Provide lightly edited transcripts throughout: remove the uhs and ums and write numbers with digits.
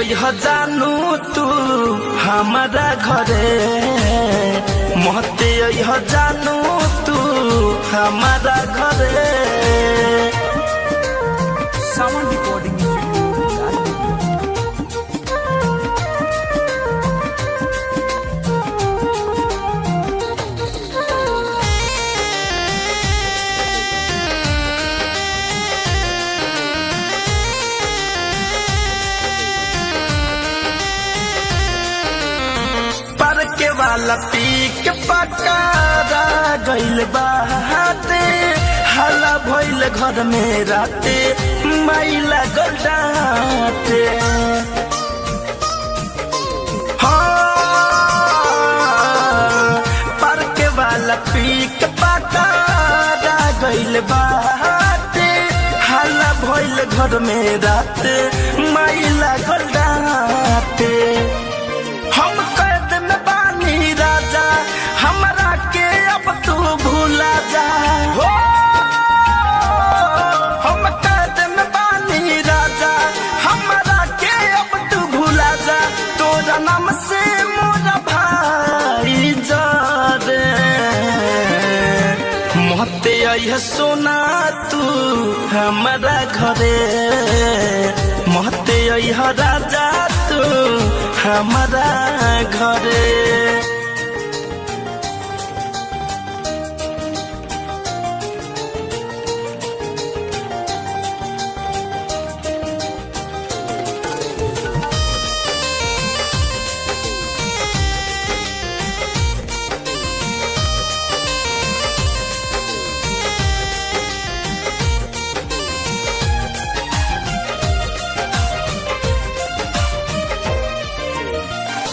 यह जानू तू हमारा घरे महते यह जानू तू हमारा घरे साउंड रिकॉर्डिंग के वाला पीक पकारा गइल बाटे हला भइल घर में राते मैला गलडाटे पर के वाला पीक पकारा गइल बाटे हला भइल घर में राते मैला गलडाटे हम कैद में बानी राजा हमरा के अब तू भूला जा हो हम कैद में बानी राजा हमरा के अब तू भूला जा तोरा नाम से मोरा भाई जारे महते आई सोना तू हमारा घरे महते आई राजा तू हमारा घरे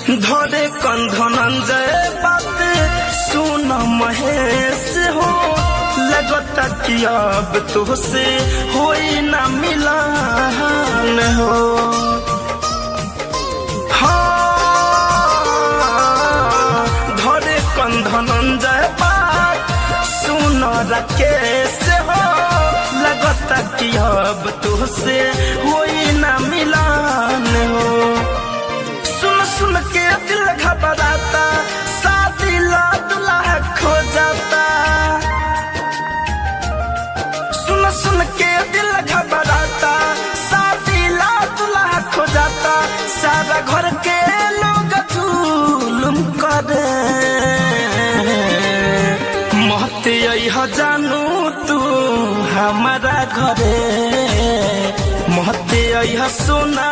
धरे कंधनंजय बात सुन महेश हो लगता कि अब तुझसे होई ना मिलन हो धरे कंधनंजय बात सुन राकेश हो लगता कि अब तुझसे होई ना मिलन हो सुन के दिल घबराता शादी ला दुल्हा खो जाता सुन के दिल घबराता शादी ला दुल्हा खो जाता सारा घर के लोग जुलुम करे महते यह जानू तू हमारा घरे महते यह सोना